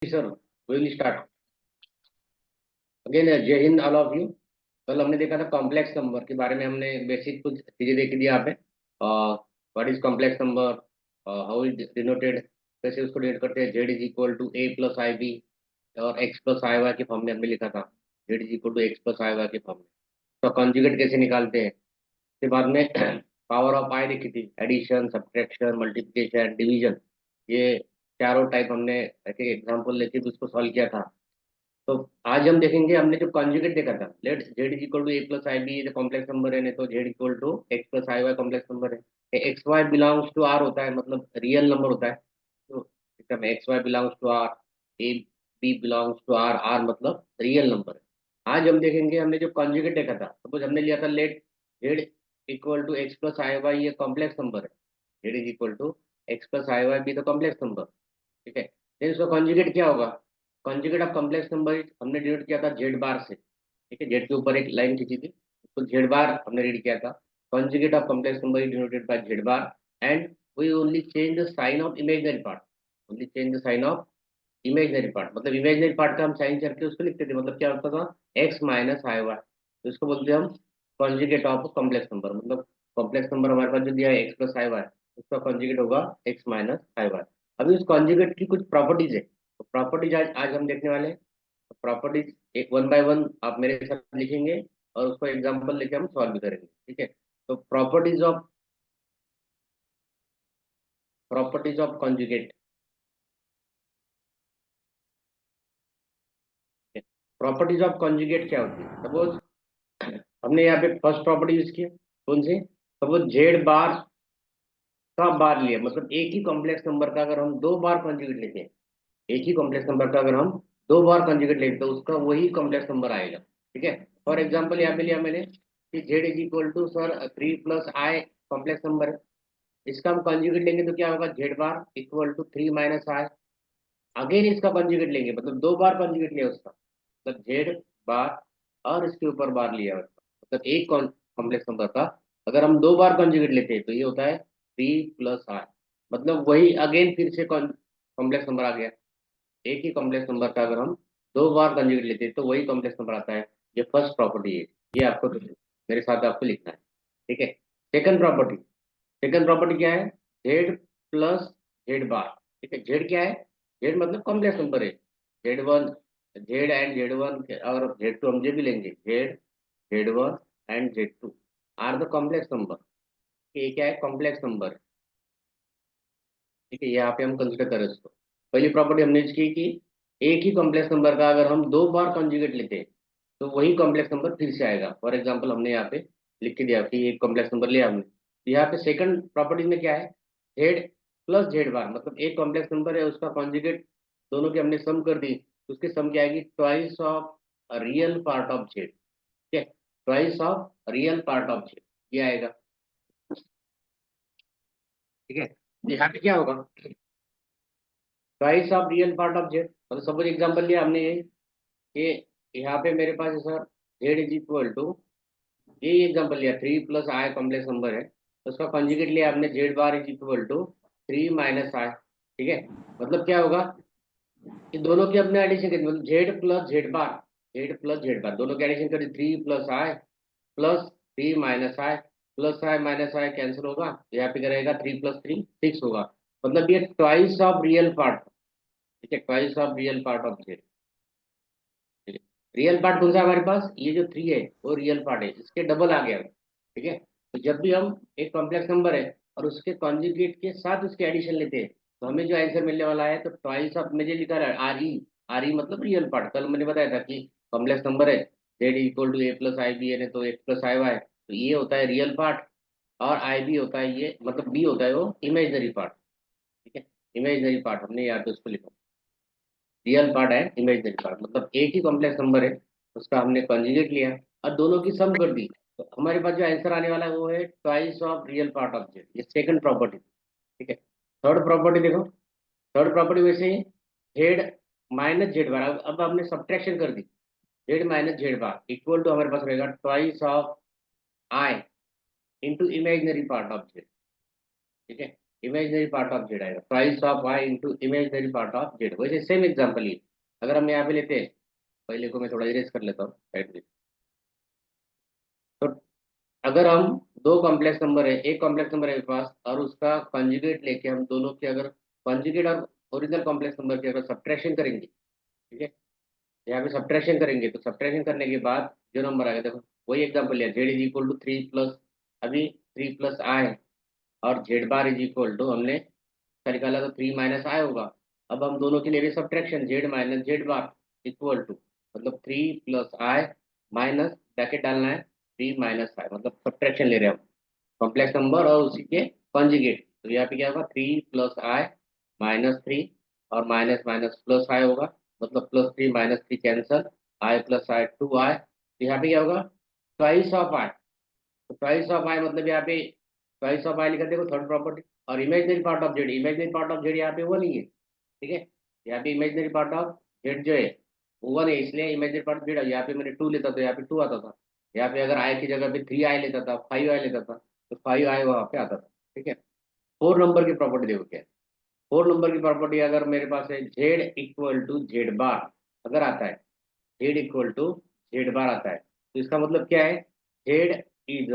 Sir will start again. जय Hind all of you. कल हमने देखा था कॉम्प्लेक्स नंबर के बारे में, हमने बेसिक कुछ चीजें देखी थी यहाँ पे। What is complex number, how is denoted, कैसे उसको डिनोट करते हैं। Z is equal to A plus I b और एक्स प्लस आई वाई के फॉर्म में हमने लिखा था। Z is equal to x plus I y के फॉर्म में। तो कॉन्जुगेट कैसे निकालते हैं। फिर बाद में पावर ऑफ आई देखी थी, एडिशन सब्ट्रैक्शन मल्टीप्लिकेशन डिवीजन। ये चारों टाइप हमने एक एग्जाम्पल लेके तो उसको सॉल्व किया था। तो आज हम देखेंगे, हमने जो कॉन्जुगेट देखा था, let Z is equal to A plus I B complex number है, नहीं तो Z equal to x plus I Y complex number है। X Y belongs to R होता है, मतलब रियल नंबर होता है। तो system X Y belongs to R, A B belongs to R, R मतलब रियल नंबर है। आज हम देखेंगे, हमने जो कॉन्जुगेट देखा था, सपोज हमने लिया था let z equal to x plus I y, ये कॉम्प्लेक्स नंबर है। Z is equal to x plus I y be the complex number. ठीक है, देन इसका कॉन्जुगेट क्या होगा। कॉन्जुगेट ऑफ कॉम्प्लेक्स नंबर हमने डिनोट किया था जेड बार से। ठीक है, जेड के ऊपर एक लाइन खींची थी, तो जेड बार हमने रीड किया था। Conjugate of complex number is denoted by z bar and we only change the sign of imaginary part. Only change the sign of imaginary part, मतलब इमेजिनरी पार्ट का हम साइन करके उसको लिखते थे। मतलब क्या होता था, एक्स माइनस आई वाई, तो इसको बोलते हैं हम कॉन्जुगेट ऑफ कॉम्प्लेक्स नंबर। मतलब कॉम्प्लेक्स नंबर हमारे पास जो दिया है एक्स प्लस आई वाई, उसका कॉन्जुगेट होगा एक्स माइनस आई वाई। अभी उस कॉन्जुगेट की कुछ प्रॉपर्टीज है, तो प्रॉपर्टीज आज हम देखने वाले हैं। प्रॉपर्टीज एक वन बाय वन आप मेरे साथ लिखेंगे और उसको एग्जांपल लेके हम सॉल्व भी करेंगे। ठीक है, तो properties of conjugate. Properties of conjugate क्या होती है। सपोज हमने यहाँ पे फर्स्ट प्रॉपर्टी यूज की है, कौन सी। सपोज जेड बार का बार लिया, मतलब एक ही कॉम्प्लेक्स नंबर का अगर हम दो बार कॉन्जुगेट लेते हैं, एक ही कॉम्प्लेक्स नंबर का अगर हम दो बार कॉन्जुगेट लेते हैं तो उसका वही कॉम्प्लेक्स नंबर आएगा। ठीक है, फॉर एग्जाम्पल यहाँ पे लिया मैंने कि z is equal to sir three plus i complex number है। इसका हम कॉन्जुगेट लेंगे तो क्या होगा, z bar equal to three minus i. Again इसका कॉन्जुगेट लेंगे, मतलब दो बार कॉन्जुगेट लिया उसका, मतलब जेड बार और इसके ऊपर बार लिया उसका, मतलब एक कॉम्प्लेक्स नंबर का अगर हम दो बार कॉन्जुगेट लेते हैं तो ये होता है थ्री प्लस आई। मतलब वही अगेन फिर से कॉम्प्लेक्स नंबर आ गया। एक ही कॉम्प्लेक्स नंबर का अगर हम दो बार कंजुगेट लेते हैं तो वही कॉम्प्लेक्स नंबर आता है। ये फर्स्ट प्रॉपर्टी है, ये आपको मेरे साथ आपको लिखना है। ठीक है, सेकंड प्रॉपर्टी क्या है, जेड प्लस जेड बार। ठीक है, जेड क्या है, जेड मतलब कॉम्प्लेक्स नंबर है। Z one, z and z one और जेड टू हम जे भी लेंगे, z z one and z two are the complex number. ये क्या है, कॉम्प्लेक्स नंबर। ठीक है, यहाँ पे हम कंसिडर करें उसको। पहली प्रॉपर्टी हमने इसकी कि एक ही कॉम्प्लेक्स नंबर का अगर हम दो बार कॉन्जुगेट लेते हैं तो वही कॉम्प्लेक्स नंबर फिर से आएगा। फॉर एग्जांपल हमने यहाँ पे लिख के दिया कि एक कॉम्प्लेक्स नंबर लिया हमने, तो यहाँ पे सेकंड प्रॉपर्टी में क्या है, जेड प्लस जेड बार, मतलब एक कॉम्प्लेक्स नंबर है उसका कॉन्जुगेट दोनों की हमने सम कर दी, तो उसकी सम क्या आएगी, twice of real part of Z. ठीक है, twice of real part of Z ये आएगा। ठीक है, तो यहाँ पे क्या होगा, twice of real part of z. मतलब सपोज एग्जांपल लिया हमने ये कि यहाँ पे मेरे पास है sir z is equal to, ये एग्जांपल लिया three plus i complex number है, तो उसका कॉन्जुगेट लिया हमने z bar is equal to three minus आई। ठीक है, मतलब क्या होगा कि दोनों की अपने एडिशन कर दी, मतलब जेड प्लस जेड बार, जेड प्लस जेड बार दोनों की एडिशन कर दी, three plus I plus three minus I, plus I minus I cancel होगा, यहाँ पे क्या रहेगा, थ्री प्लस थ्री सिक्स होगा। मतलब ये ट्वाइस ऑफ रियल पार्ट। ठीक है, twice of real part of Z. Real part कौन सा है हमारे पास, ये जो थ्री है वो रियल पार्ट है, इसके डबल आ गया। ठीक है, तो जब भी हम एक कॉम्प्लेक्स नंबर है और उसके कॉन्जुगेट के साथ उसके एडिशन लेते हैं तो हमें जो आंसर मिलने वाला है, तो ट्वाइस ऑफ मुझे लिखा है आर ई। आर ई मतलब रियल पार्ट, कल मैंने बताया था कि कॉम्प्लेक्स नंबर है, z equal to A plus I b है, तो एक्स प्लस आई वाई, तो ये होता है रियल पार्ट और आई बी होता है, ये मतलब बी होता है वो इमेजनरी पार्ट। ठीक है, इमेजनरी पार्ट हमने यहाँ पे उसको लिखा, रियल पार्ट है इमेजिनरी पार्ट, मतलब एक ही कॉम्प्लेक्स नंबर है उसका हमने कॉन्जुगेट लिया और दोनों की सम कर दी, तो हमारे पास जो आंसर आने वाला है वो है twice of real part of Z. ये सेकंड प्रॉपर्टी। ठीक है, थर्ड प्रॉपर्टी देखो, थर्ड प्रॉपर्टी वैसे ही जेड माइनस जेड बार, अब हमने सब्ट्रैक्शन कर दी, Z minus Z bar equal to हमारे पास रहेगा twice of I into imaginary part of Z. ठीक है, इमेजिनरी पार्ट ऑफ जेड आएगा, प्राइस of I into imaginary part of Z. वैसे सेम एग्जाम्पल ही, अगर हम यहाँ पे लेते हैं, पहले को मैं थोड़ा इरेज कर लेता हूँ साइड में। तो अगर हम दो कॉम्प्लेक्स नंबर है, एक कॉम्प्लेक्स नंबर है मेरे पास और उसका कॉन्जुगेट लेके हम दोनों की अगर कॉन्जुगेट और ओरिजिनल कॉम्प्लेक्स नंबर की अगर सब्ट्रैक्शन करेंगे, ठीक है, यहाँ पे सब्ट्रैक्शन करेंगे तो सब्ट्रैक्शन करने के बाद जो नंबर आएगा, देखो वही एग्जाम्पल लिया, z is equal to 3 plus, अभी 3 प्लस आई, और z bar is equal to हमने का निकाला तो 3 माइनस आई होगा। अब हम दोनों के लिए भी subtraction, z minus Z bar equal to, मतलब 3 प्लस आई माइनस ब्रैकेट डालना है 3 माइनस आई, मतलब सब्ट्रैक्शन ले रहे हैं हम कॉम्प्लेक्स नंबर और उसी के कॉन्जुगेट। तो यहाँ पे क्या होगा, 3 प्लस आई माइनस 3, और माइनस माइनस प्लस आई होगा, मतलब +3 - 3 कैंसल, I + I 2I। तो यहाँ पे क्या होगा, ट्वाइस ऑफ आई। तो ट्वाइस ऑफ आई मतलब यहाँ पे ट्वाइस ऑफ आई लिखा, देखो थर्ड प्रॉपर्टी। और imaginary part of Z, imaginary part of Z यहाँ पे वन ही है, ठीक है, यहाँ पे इमेजिनरी पार्ट ऑफ जेड जो है वो वन है, इसलिए इमेजिनरी पार्ट जेड, यहाँ पे मैंने 2 लेता तो यहाँ पे 2 आता था, यहाँ पे अगर आई की जगह पे 3 आई लेता था, 5 आई लेता था, तो 5 आई वहाँ पे आता था, ठीक है। 4 नंबर की प्रॉपर्टी देखो क्या है। 4 नंबर की प्रॉपर्टी अगर मेरे पास है, जेड इक्वल टू जेड बार अगर आता है, जेड इक्वल टू जेड बार आता है, तो इसका मतलब क्या है, जेड इज,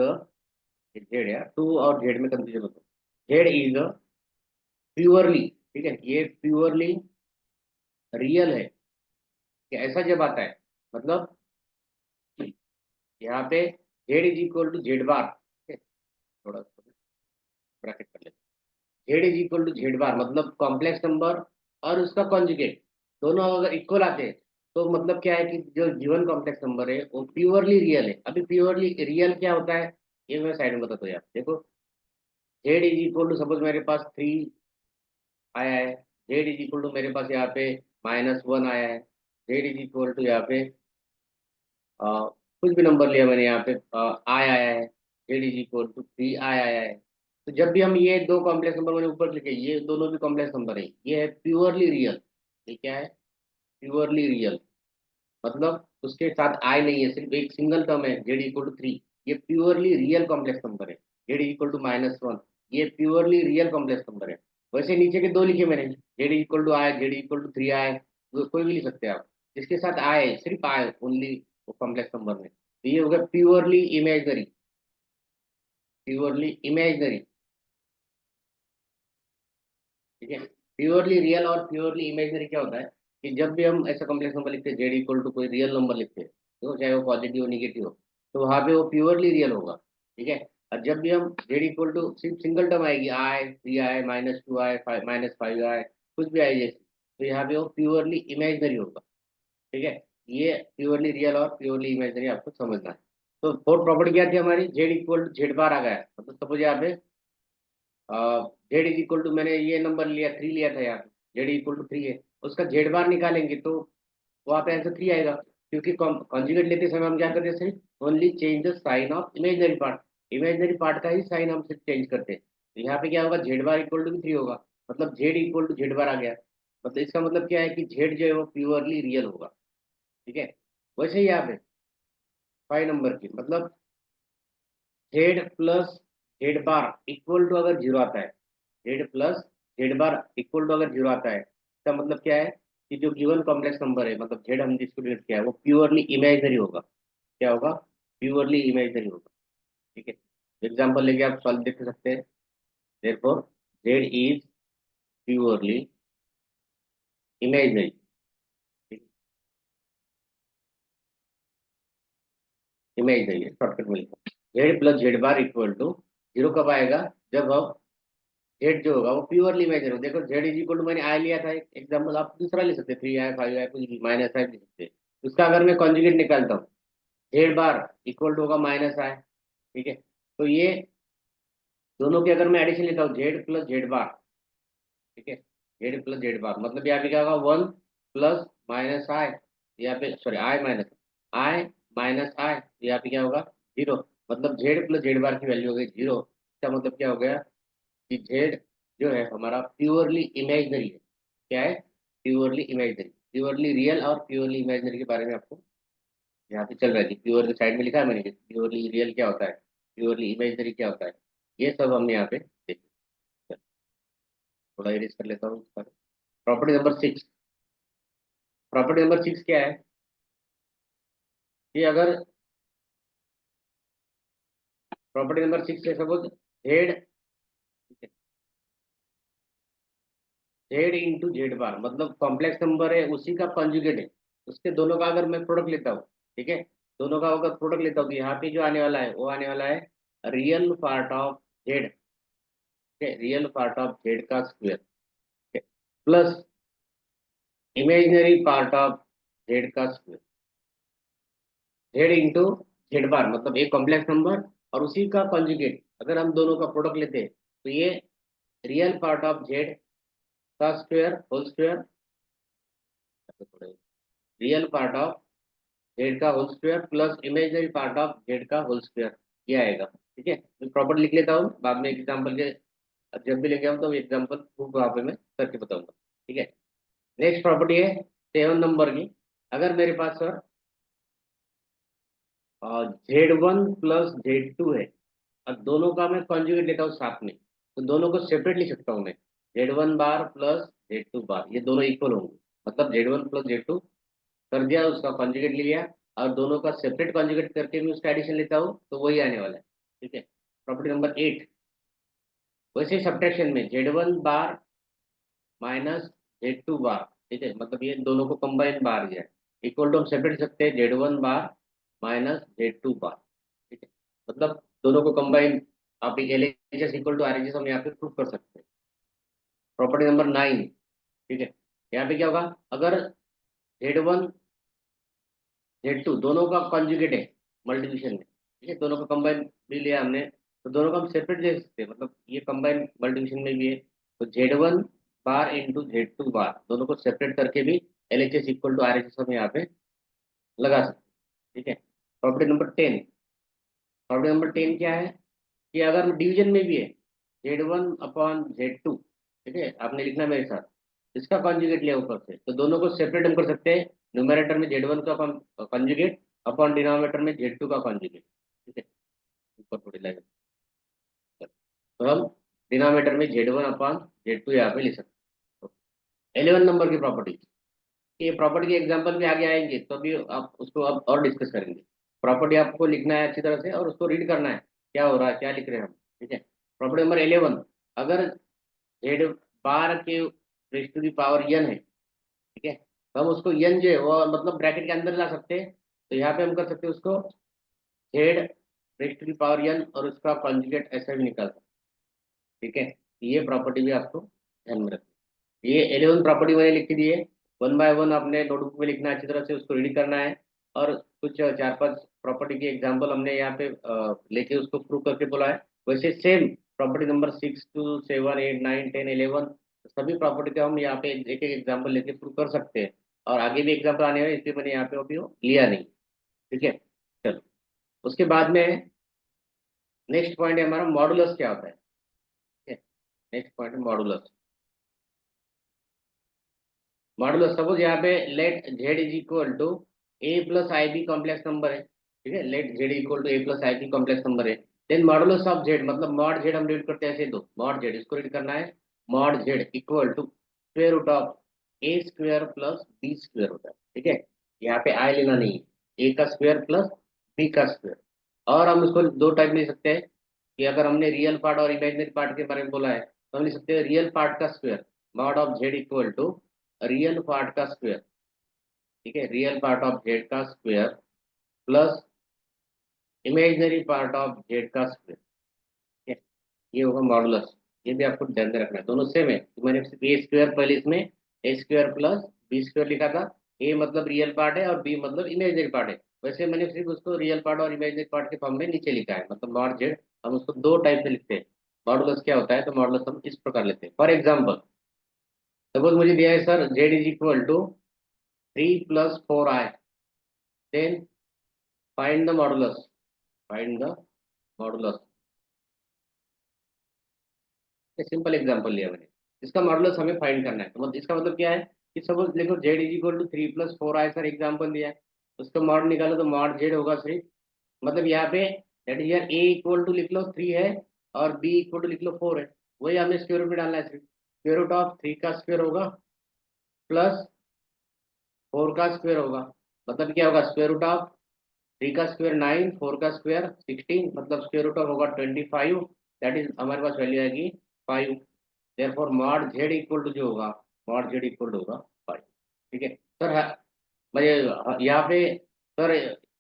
जेड यार टू और जेड में कंफ्यूजन होता है, जेड इज प्योरली, ठीक है, ये प्योरली रियल है कि ऐसा जब आता है, मतलब यहाँ पे Z is equal to Z bar, ठीक है, थोड़ा ब्रैकेट कर लेते, Z is equal to Z bar मतलब कॉम्प्लेक्स नंबर और उसका कॉन्जुगेट दोनों अगर इक्वल आते हैं, तो मतलब क्या है कि जो गिवन कॉम्प्लेक्स नंबर है वो प्योरली रियल है। अभी प्योरली रियल क्या होता है, ये मैं साइड में बताता हूँ यार, देखो Z is equal to, suppose मेरे पास 3 आया है, जेड इज इक्वल टू मेरे पास यहाँ पे -1 आया है, जेड इज इक्वल टू यहाँ पे कुछ भी नंबर लिया मैंने, यहाँ पे आई आया है, जेड इज इक्वल टू 3 आई आया है। तो जब भी हम ये दो कॉम्प्लेक्स नंबर मैंने ऊपर लिखे, ये दोनों भी कॉम्प्लेक्स नंबर है, ये है प्योरली रियल, ये क्या है, प्योरली रियल, मतलब उसके साथ आई नहीं है, सिर्फ एक सिंगल टर्म है जेड इक्वल टू 3, ये प्योरली रियल कॉम्प्लेक्स नंबर है। जेड इक्वल टू -1, ये प्योरली रियल कॉम्प्लेक्स नंबर है। वैसे नीचे के दो लिखे मैंने, z equal to i, z equal to 3 i, कोई भी लिख सकते हैं आप, जिसके साथ आए सिर्फ आए ओनली वो कॉम्प्लेक्स नंबर में, तो ये हो गया प्योरली इमेजनरी, प्योरली इमेजनरी, ठीक है। प्योरली रियल और प्योरली इमेजनरी क्या होता है कि जब भी हम ऐसा कॉम्प्लेक्स नंबर लिखते हैं, जेड इक्वल टू कोई रियल नंबर लिखते हैं, तो चाहे वो पॉजिटिव हो नेगेटिव हो, तो वहाँ पे वो प्योरली रियल होगा, ठीक है। और जब भी हम जेड इक्वल टू सिर्फ सिंगल टर्म आएगी, आई 3 आई -2 आई -5 आई कुछ भी आई जैसे, तो यहाँ पे वो प्योरली इमेजनरी होगा, ठीक है। ये प्योरली रियल और प्योरली इमेजनरी आपको समझना है। तो फोर्थ प्रॉपर्टी क्या थी हमारी, जेड इक्वल टू जेड बार आ गया है, मतलब सपोज यहाँ पे जेड इज इक्वल टू, मैंने ये नंबर लिया 3 लिया था यार, जेड इक्वल टू 3 है, उसका जेड बार निकालेंगे तो वहाँ पे आंसर 3 आएगा, क्योंकि कॉन्जुगेट लेते समय हम क्या करते हैं, सिर्फ only change the sign of imaginary part, imaginary part का ही साइन हम सिर्फ चेंज करते हैं। तो यहाँ पे क्या होगा, जेड बार इक्वल टू भी 3 होगा, मतलब जेड इक्वल टू जेड बार आ गया, मतलब इसका मतलब क्या है कि जेड जो है वो प्योरली रियल होगा, ठीक है। वैसे ही यहाँ पे 5 नंबर की, मतलब z plus Z bar equal to अगर जीरो आता है, z plus Z bar equal to अगर जीरो आता है, इसका मतलब क्या है कि जो गिवन कॉम्प्लेक्स नंबर है, मतलब जेड हम जिसको डिनोट किया है वो प्योरली इमेजनरी होगा, क्या होगा, प्योरली इमेजनरी होगा, ठीक है। एग्जाम्पल लेके आप सॉल्व देख सकते हैं, therefore Z is purely imaginary, imaginary shortcut में लिखो, Z plus Z bar equal to zero कब आएगा, जब हम जेड जो होगा वो प्योरली इमेजनरी, देखो जेड इज इक्वल टू मैंने आई लिया था एग्जाम्पल, आप दूसरा ले सकते 3 आई 5 आई कुछ -आई ले सकते हैं। उसका अगर मैं कॉन्जुगेट निकालता हूँ, जेड बार इक्वल टू होगा -आई, ठीक है। तो ये दोनों की अगर मैं एडिशन लेता हूँ, जेड प्लस जेड बार, ठीक है, जेड प्लस जेड बार मतलब यहाँ पे क्या होगा, 1 प्लस -आई, यहाँ पे सॉरी आई माइनस आई, यहाँ पे क्या होगा, 0, मतलब जेड प्लस जेड बार की वैल्यू हो गई 0। इसका मतलब क्या हो गया कि जेड जो है हमारा प्योरली इमेजनरी है, क्या है, प्योरली इमेजनरी, प्योरली रियल और प्योरली इमेजनरी के बारे में आपको यहाँ पे चल रहा है, प्योर के साइड में लिखा है मैंने, प्योरली रियल क्या होता है, प्योरली इमेजनरी क्या होता है, ये सब हमने यहाँ पे देखा। थोड़ा इरेज कर लेता हूँ। प्रॉपर्टी नंबर 6, प्रॉपर्टी नंबर 6 क्या है कि अगर प्रॉपर्टी नंबर 6 है, suppose Z, Z into Z bar, मतलब कॉम्प्लेक्स नंबर है उसी का कॉन्जुगेट है, उसके दोनों का अगर मैं प्रोडक्ट लेता हूँ, ठीक है, दोनों का अगर प्रोडक्ट लेता हूँ तो यहाँ पे जो आने वाला है वो आने वाला है real part of Z, real part of Z का square plus imaginary part of Z का square, Z into Z bar, मतलब एक कॉम्प्लेक्स नंबर और उसी का कॉन्जुगेट, अगर हम दोनों का प्रोडक्ट लेते हैं तो ये रियल पार्ट ऑफ जेड का square whole square, real part of Z का whole square plus imaginary part of Z का होल स्क्वायर, ये आएगा। ठीक है, मैं प्रॉपर लिख लेता हूँ, बाद में एग्जाम्पल के जब भी लेके आऊँ तो एग्जाम्पल प्रूफ वहाँ पे मैं करके बताऊंगा। ठीक है, नेक्स्ट प्रॉपर्टी है 7 नंबर की। अगर मेरे पास सर Z1 प्लस Z2 है और दोनों का मैं कॉन्जुगेट लेता हूँ साथ में, तो दोनों को सेपरेट लिख सकता हूँ मैं, Z1 बार प्लस Z2 बार, ये दोनों इक्वल होंगे, मतलब Z1 प्लस Z2 कर दिया, उसका कॉन्जुगेट ले लिया और दोनों का सेपरेट कॉन्जुगेट करके मैं उसका एडिशन लेता हूँ तो वही आने वाला है। ठीक है, प्रॉपर्टी नंबर 8, वैसे सब्ट्रैक्शन में Z1 बार माइनस Z2 बार, ठीक है, मतलब ये दोनों को कंबाइन बार दिया है, इक्वल टू हम सेपरेट सकते हैं Z1 बार माइनस Z2 बार। ठीक है, मतलब दोनों को कंबाइन आप LHS इक्वल टू RHS हम यहाँ पे प्रूव कर सकते हैं। प्रॉपर्टी नंबर 9, ठीक है, यहाँ पे क्या होगा, अगर Z1 Z2 दोनों का कॉन्जुगेट है मल्टीप्लिकेशन में, ठीक है, दोनों का कंबाइन भी लिया हमने, तो दोनों को हम सेपरेट ले सकते हैं, मतलब ये कंबाइन मल्टीप्लिकेशन में भी है, तो Z1 बार इंटू Z2 बार दोनों को सेपरेट करके भी LHS इक्वल टू RHS हम यहाँ पे लगा सकते हैं। ठीक है, प्रॉपर्टी नंबर 10, प्रॉपर्टी नंबर 10 क्या है कि अगर डिवीजन में भी है Z1/Z2, ठीक है, आपने लिखना मेरे साथ, इसका कॉन्जुगेट लिया ऊपर से, तो दोनों को सेपरेट हम कर सकते हैं, न्यूमरेटर में Z1 का कॉन्जुगेट अपॉन डिनोमिनेटर में Z2 का कॉन्जुगेट। ठीक है, ऊपर थोड़ी लाइन, तो हम डिनोमिनेटर में Z1/Z2 यहाँ पे लिख सकते हैं। 11 नंबर की प्रॉपर्टी, ये प्रॉपर्टी के एग्जाम्पल भी आगे आएंगे तो अभी आप उसको अब और डिस्कस करेंगे। प्रॉपर्टी आपको लिखना है अच्छी तरह से और उसको रीड करना है क्या हो रहा है, क्या लिख रहे हैं हम। ठीक है, प्रॉपर्टी नंबर 11, अगर जेड बार के raise to the power n है, ठीक है, तो हम उसको n जो है वो मतलब ब्रैकेट के अंदर ला सकते हैं, तो यहाँ पे हम कर सकते हैं उसको z raise to the power n और उसका कॉन्जुगेट ऐसा भी निकाल सकते हैं। ठीक है, ये प्रॉपर्टी भी आपको ध्यान में रखना, ये 11 प्रॉपर्टी मैंने लिख दी है, 1 बाय 1 आपने नोटबुक में लिखना है, अच्छी तरह से उसको रीड करना है, और कुछ 4-5 प्रॉपर्टी के एग्जाम्पल हमने यहाँ पे लेके उसको प्रूव करके बोला है। वैसे सेम प्रॉपर्टी नंबर 6 2 7 8 9 10 11 सभी प्रॉपर्टी का हम यहाँ पे एक एक एग्जाम्पल लेके प्रूव कर सकते हैं, और आगे भी एग्जाम्पल आने वाले, इसलिए मैंने यहाँ पे अभी वो लिया नहीं। ठीक है, चलो उसके बाद में नेक्स्ट पॉइंट है हमारा मॉडुलस क्या होता है। ठीक है, नेक्स्ट पॉइंट है मॉडुलस। मॉडुलस सपोज यहाँ पे let Z is equal to A plus I B complex number है, ठीक है, let z equal to A plus I B complex number है, देन मॉडुलस ऑफ जेड, मतलब मॉड जेड हम read करते हैं ऐसे, दो मॉड जेड इसको रीड करना है, mod z equal to square root of A square plus B square होता है। ठीक है, यहाँ पे आई लेना नहीं है, ए का स्क्वायर प्लस बी का स्क्वायर, और हम इसको दो टाइप में लिख सकते हैं कि अगर हमने रियल पार्ट और इमेजिनरी पार्ट के बारे में बोला है तो हम लिख सकते हैं रियल पार्ट का square mod of z equal to real part का स्क्वायर, ठीक है, रियल पार्ट ऑफ जेड का square plus imaginary part of Z का स्क्वायर। ठीक है, ये होगा मॉडुलस, ये भी आपको ध्यान में रखना है, दोनों सेम है, तो मैंने सिर्फ ए स्क्वायर पहले इसमें ए स्क्वायर प्लस बी स्क्वायर लिखा था, ए मतलब रियल पार्ट है और बी मतलब इमेजिनरी पार्ट है, वैसे मैंने सिर्फ उसको रियल पार्ट और इमेजिनरी पार्ट के फॉर्म में नीचे लिखा है, मतलब मॉड जेड हम उसको दो टाइप से लिखते हैं। मॉडुलस क्या होता है, तो मॉडुलस हम इस प्रकार लेते हैं, फॉर एग्जाम्पल सपोज मुझे दिया है sir z is equal to 3 + 4i, then find the modulus, find the modulus, simple example लिया मैंने, इसका मॉडुलस हमें फाइंड करना है, तो मतलब इसका मतलब क्या है कि सपोज देखो Z is equal to 3 + 4i sir example दिया है, उसका मॉड निकालो तो मॉड जेड होगा सिर्फ, मतलब यहाँ पे दैट इज यार ए इक्वल टू लिख लो 3 है और बी इक्वल टू लिख लो 4 है, वही हमें स्क्वायर रूट में डालना है सिर्फ। स्क्वायर रूट ऑफ 3 का स्क्वायर होगा प्लस 4 का स्क्वायर होगा। मतलब क्या होगा, स्क्वायर रूट ऑफ 3 का स्क्वायर 9, 4 का स्क्वायर 16, मतलब स्क्वायर रूट ऑफ होगा 25। दैट इज हमारे पास वैल्यू आएगी 5। Therefore mod z equal to जो होगा, मॉड जेड इक्वल टू होगा 5। ठीक है सर। मैं यहाँ पे सर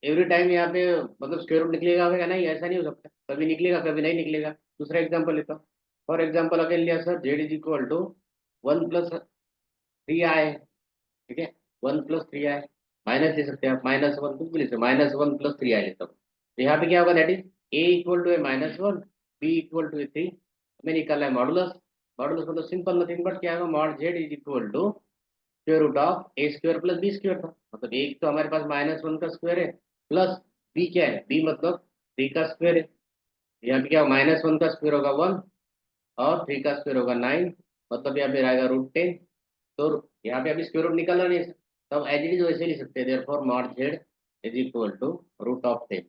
एवरी टाइम यहाँ पे मतलब स्क्वायर रूट निकलेगा क्या? नहीं, ऐसा नहीं हो सकता, कभी निकलेगा कभी नहीं निकलेगा। दूसरा एग्जांपल लेता हूँ। फॉर एग्जांपल अगेन लिया sir, z is equal to 1 + 3i। ठीक है, 1 + 3i माइनस ले सकते हैं आप, -1 कुछ भी ले सकते, -1 + 3i लेता हूँ। तो यहाँ पे क्या होगा, that is a equal to A -1, b equal to A 3। हमें निकालना है मॉडुलस। मॉडुलस मतलब सिंपल नथिंग बट क्या होगा, mod Z is equal to square root of A square plus B square था। मतलब एक तो हमारे पास -1 का स्क्वायर है, प्लस बी क्या है, बी मतलब 3 का स्क्वायर है। यहाँ पे क्या, -1 का स्क्वायर होगा 1 और 3 का स्क्वायर होगा 9, मतलब यहाँ पे रहेगा √10। तो यहाँ पे अभी स्क्वायर रूट निकालना नहीं है, तब एज इट इज वैसे लिख सकते हैं, therefore mod Z is equal to √10।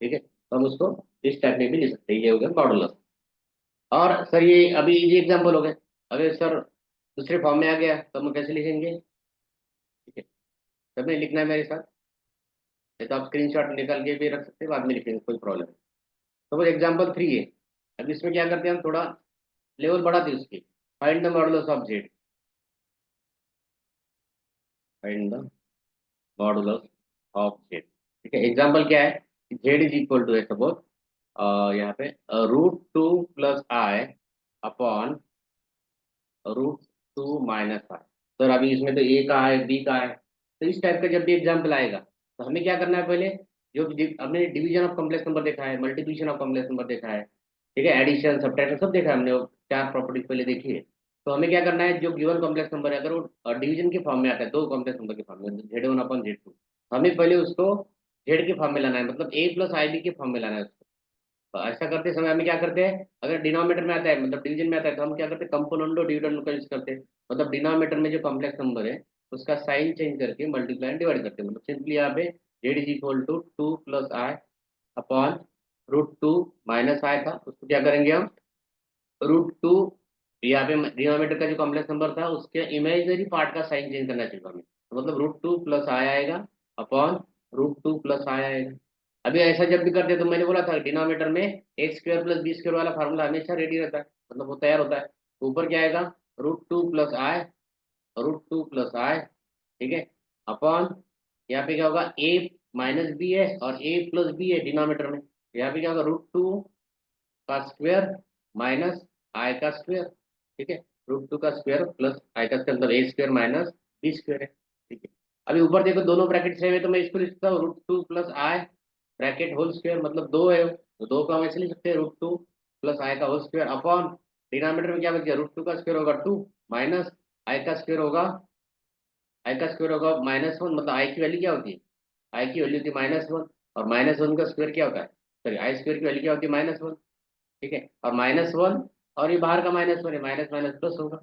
ठीक है, तो हम उसको इस टाइप में भी लिख सकते हैं, ये हो गया मॉडुलस। और सर ये अभी इजी एग्जाम्पल हो गए। अगर सर दूसरे फॉर्म में आ गया तो हम कैसे लिखेंगे? ठीक है, सबने लिखना है मेरे साथ, नहीं तो आप स्क्रीनशॉट निकाल के भी रख सकते हैं, बाद में लिखेंगे, कोई प्रॉब्लम नहीं। तो वो एग्जाम्पल 3 है। अब इसमें क्या करते हैं, हम थोड़ा लेवल बढ़ाते हैं उसकी। Find the modulus of Z, find the modulus of Z. ठीक है, एग्जाम्पल क्या है, जेड इज इक्वल टू है सपोज यहाँ पे √2 + i अपॉन √2 - i। सर अभी इसमें तो ए का है, बी का है, तो इस टाइप का जब भी एग्जाम्पल आएगा तो हमें क्या करना है, पहले जो हमने डिवीजन ऑफ कॉम्प्लेक्स नंबर देखा है, मल्टीप्लिकेशन ऑफ कॉम्प्लेक्स नंबर देखा है, ठीक है, एडिशन सब्ट्रैक्शन सब देखा है हमने, वो 4 प्रॉपर्टीज पहले देखी है। तो हमें क्या करना है, जो गिवन कॉम्प्लेक्स नंबर है अगर वो डिवीजन के फॉर्म में आता है, दो कॉम्प्लेक्स नंबर के फॉर्म में, Z1/Z2, हमें पहले उसको जेड के फॉर्म में लाना है, मतलब a + ib के फॉर्म में लाना है उसको। तो ऐसा करते समय हमें क्या करते हैं, अगर डिनोमिनेटर में आता है मतलब डिवीजन में आता है, तो हम क्या करते हैं, कंपोनेंडो डिविडेंड का यूज करते हैं। मतलब डिनोमिनेटर में जो कॉम्प्लेक्स नंबर है उसका साइन चेंज करके मल्टीप्लाई एंड डिवाइड करते हैं। मतलब सिंपली यहाँ पे Z is equal to 2 + i upon √2 - i था, उसको क्या करेंगे हम, √2, यहाँ पे डिनोमिनेटर का जो कॉम्प्लेक्स नंबर था उसके इमेजिनरी पार्ट का साइन चेंज करना चाहिए हमें, तो मतलब √2 + i आएगा अपॉन √2 + i आएगा। अभी ऐसा जब भी करते हैं तो मैंने बोला था डिनोमिनेटर में a² + b² वाला फार्मूला हमेशा रेडी रहता है, मतलब वो तैयार होता है। तो ऊपर क्या आएगा, √2 + i, √2 + i, ठीक है, अपॉन यहाँ पे क्या होगा, a - b है और a + b है डिनोमिनेटर में, यहाँ पे क्या होगा, √2 का स्क्वायर -i का स्क्वायर। ठीक है, √2 का स्क्वायर प्लस i का स्क्वायर, मतलब a² - b² है। ठीक है, अभी ऊपर देखो दोनों ब्रैकेट सेम है, तो मैं इसको लिख सकता हूँ √2 + i ब्रैकेट होल स्क्वायर, मतलब दो है तो दो का हम ऐसे लिख सकते हैं, √2 + i का होल स्क्वायर अपॉन डिनोमिनेटर में क्या बच गया, √2 का स्क्वायर होगा 2 माइनस i का स्क्वायर होगा -1, मतलब i की वैल्यू क्या होती है, i की वैल्यू होती है -1, और -1 का स्क्वायर क्या होता है, सॉरी i² की वैल्यू क्या होती है, -1। ठीक है, और -1 और ये बाहर का -1 है, माइनस माइनस प्लस होगा।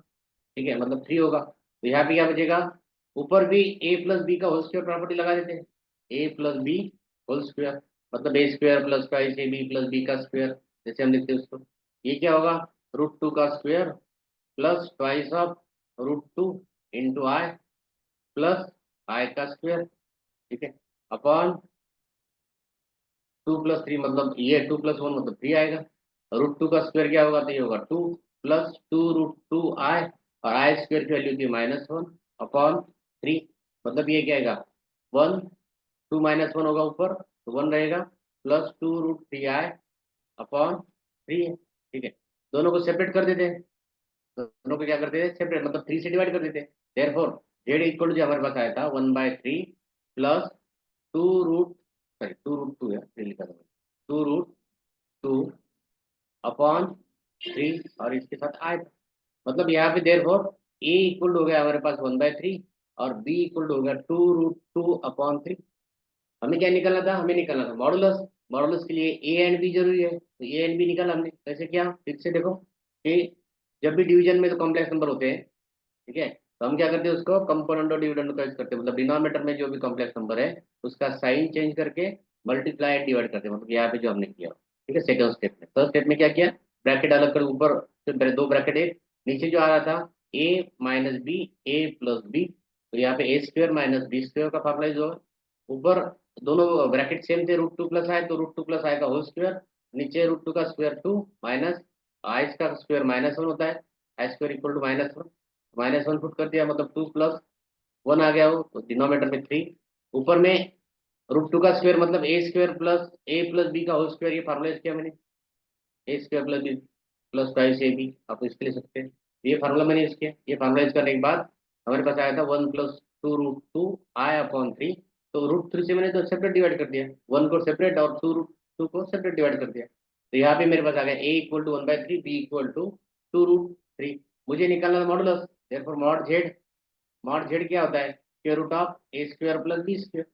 ठीक है, मतलब 3 होगा, तो यहाँ पे क्या बचेगा, ऊपर भी a + b का होल स्क्वायर प्रॉपर्टी लगा देते हैं, a + b होल स्क्वायर, मतलब a² + b + b का स्क्वायर, जैसे हम लिखते हैं उसको, ये क्या होगा, √2 का square plus twice of √2 into i plus i का स्क्वायर। ठीक है, अपॉन 2 + 3, मतलब ये 2 + 1 मतलब 3 आएगा। √2 का स्क्वायर क्या होगा, तो ये होगा 2 प्लस 2√2i, और i² की वैल्यू थी -1 अपॉन 3, मतलब ये क्या आएगा 1, 2 - 1 होगा ऊपर तो 1 रहेगा, प्लस 2√3i अपॉन 3 है। ठीक है, दोनों को सेपरेट कर देते हैं, दोनों को क्या करते हैं, सेपरेट, मतलब 3 से डिवाइड कर देते हैं। देयरफॉर जेड इक्वल टू जो हमारे पास आया था 1/3 प्लस 2√2 है, 3 लिखा था, 2√2 अपॉन 3 और इसके साथ आय, मतलब यहाँ पे देयरफॉर ए इक्वल हो गया हमारे पास 1/3 और बी इक्वल हो गया 2√2/3। हमें क्या निकालना था, हमें निकालना था मॉडुलस। मॉडुलस के लिए ए एंड बी जरूरी है, तो ए एंड बी निकाला हमने, कैसे किया, फिर से देखो कि जब भी डिवीजन में तो कॉम्प्लेक्स नंबर होते हैं, ठीक है, तो हम क्या करते हैं, उसको कंपोनेंट और डिविडेंड का यूज करते हैं, मतलब डिनोमिनेटर में जो भी कॉम्प्लेक्स नंबर है उसका साइन चेंज करके मल्टीप्लाई एंड डिवाइड करते हैं, मतलब यहाँ पे जो हमने किया। ठीक है, सेकंड स्टेप में, थर्ड स्टेप में क्या किया, ब्रैकेट अलग कर ऊपर फिर दो ब्रैकेट एक नीचे जो आ रहा था ए माइनस बी ए प्लस बी, तो यहाँ पे ए स्क्वायर माइनस बी स्क्वायर का फॉर्मूला जो है, ऊपर दोनों ब्रैकेट सेम थे, √2 आए तो √2 आए का होल स्क्वायर, नीचे √2 का स्क्वायर 2 माइनस आई का स्क्वायर -1 होता है, आई स्क्वायर इक्वल टू -1, -1 पुट कर दिया मतलब 2 + 1 आ गया वो, तो डिनोमिनेटर में 3, ऊपर में √2 का स्क्वायर मतलब A square plus A plus B का होल स्क्वायर, ये फार्मूला यूज किया मैंने, A square plus B plus 5ab, आप इसके ले सकते हैं, ये फार्मूला मैंने यूज किया। ये फार्मूला यूज करने के बाद हमारे पास आया था 1 + 2√2 I/3, तो √3 से मैंने तो सेपरेट डिवाइड कर दिया, 1 को सेपरेट और 2√2 को सेपरेट डिवाइड कर दिया, तो यहाँ पे मेरे पास आ गया a equal to 1/3, b equal to 2√3। मुझे निकालना था मॉडुलस, देयरफॉर मॉड जेड क्या होता है, square root of A square plus B square,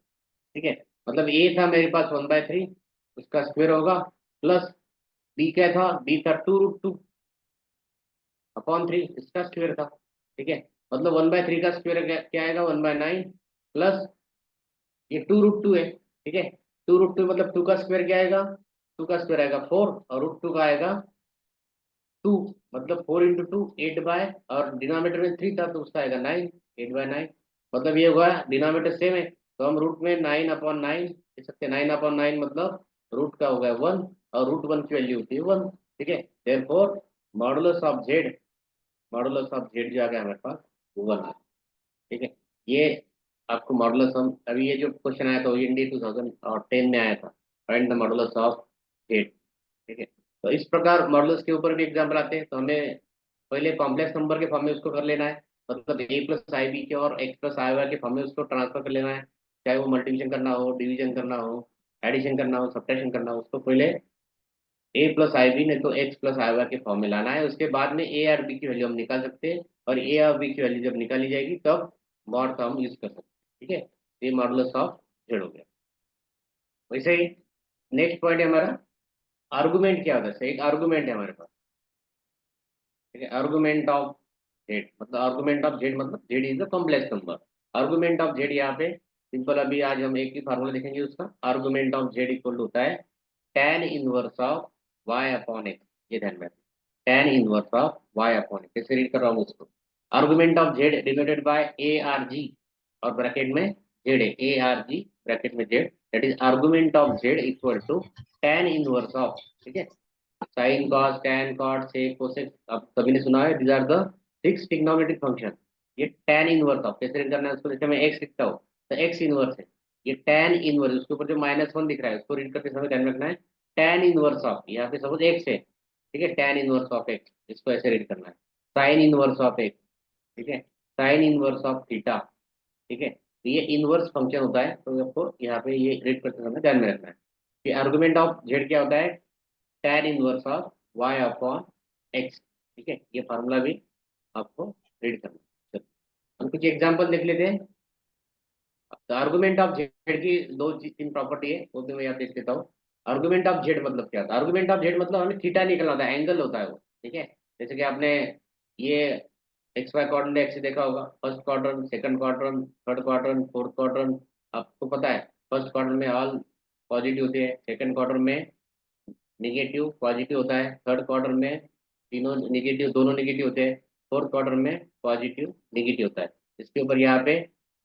ठीक है, मतलब ए था मेरे पास 1/3, उसका स्क्वायर होगा, प्लस बी क्या था, बी था 2√2/3, इसका स्क्वायर था, ठीक है, मतलब 1/3 का स्क्वायर क्या आएगा, 1/9, प्लस ये 2√2 है, ठीक है, 2√2 मतलब 2 का स्क्वायर क्या आएगा, 2 का स्क्वायर आएगा 4, और √2 का आएगा 2, मतलब 4 × 2 8 और डिनोमिनेटर में 3 था तो उसका आएगा 9, 8/9, मतलब ये हुआ डिनोमिनेटर सेम है, तो हम रूट में 9/9 लिख सकते हैं, 9/9 मतलब रूट का हो गया 1, और √1 की वैल्यू होती है 1, ठीक है, देयरफॉर मॉडुलस ऑफ जेड जो आ गया हमारे पास 1 है, ठीक है, ये आपको मॉडुलस हम अभी ये जो क्वेश्चन आया था OND 2010 में आया था, find the modulus of Z, ठीक है, तो इस प्रकार मॉडुलस के ऊपर भी एग्जाम्पल आते हैं, तो हमें पहले कॉम्प्लेक्स नंबर के फॉर्म में उसको कर लेना है, मतलब a + ib के और x + i के फॉर्म में उसको ट्रांसफर कर लेना है, चाहे वो मल्टीप्लिकेशन करना हो, डिवीजन करना हो, एडिशन करना हो, सब्ट्रैक्शन करना हो, उसको पहले a + ib नहीं तो x + i के फॉर्म में लाना है, उसके बाद में a और b की वैल्यू हम निकाल सकते हैं, और a और b की वैल्यू जब निकाली जाएगी तब मॉड का हम यूज कर सकते हैं, ठीक है, ये मॉडुलस ऑफ जेड हो गया। वैसे ही नेक्स्ट पॉइंट है हमारा आर्गुमेंट, क्या होता है, एक आर्गुमेंट है हमारे पास, ठीक है, आर्गुमेंट ऑफ जेड मतलब, आर्गुमेंट ऑफ जेड मतलब Z is the complex number, argument of Z यहाँ पे सिंपल, अभी आज हम एक ही फार्मूला देखेंगे उसका, आर्गुमेंट ऑफ जेड इक्वल होता है tan इनवर्स ऑफ y/x, ये ध्यान में, tan इनवर्स ऑफ y/x, कैसे रीड कर रहा हूँ उसको, argument of z denoted by ARG, और ब्रैकेट में जेड है, ARG ब्रैकेट में z, that is argument of z equal to tan inverse of, ठीक है, sine cos tan cot sec cosec, अब सभी ने सुना है, these are the 6 trigonometric function, ये tan इनवर्स ऑफ कैसे करना है उसको, जैसे मैं x लिखता हूँ तो x इनवर्स है, ये tan इनवर्स, उसके ऊपर जो -1 दिख रहा है उसको रीड करते समय ध्यान रखना है, tan इनवर्स ऑफ, यहाँ पे सपोज x है, ठीक है, tan इनवर्स ऑफ x, इसको ऐसे रीड करना है, साइन इनवर्स ऑफ x, ठीक है, साइन इनवर्स ऑफ थीटा, ठीक है, तो ये इनवर्स फंक्शन होता है, तो आपको यहाँ पे ये रीड करते समय ध्यान में रखना है कि आर्गुमेंट ऑफ जेड क्या होता है, tan इनवर्स ऑफ y/x, ठीक है, ये फार्मूला भी आपको रीड करना है। चलो, हम कुछ एग्जांपल देख लेते हैं, तो आर्गुमेंट ऑफ जेड की 2 3 प्रॉपर्टी है, वो भी मैं यहाँ देख लेता हूँ। आर्गुमेंट ऑफ जेड मतलब क्या होता है, आर्गुमेंट ऑफ जेड मतलब हमें थीटा निकलना होता है, एंगल होता है वो, ठीक है, जैसे कि आपने ये XY क्वाड्रेंट एक्स देखा होगा, first quadrant, second quadrant, third quadrant, fourth quadrant, आपको पता है फर्स्ट क्वाड्रेंट में ऑल पॉजिटिव होते हैं, सेकंड क्वाड्रेंट में निगेटिव पॉजिटिव होता है, थर्ड क्वार्टर में तीनों निगेटिव, दोनों निगेटिव होते हैं, फोर्थ क्वार्टर में पॉजिटिव निगेटिव होता है, इसके ऊपर यहाँ पे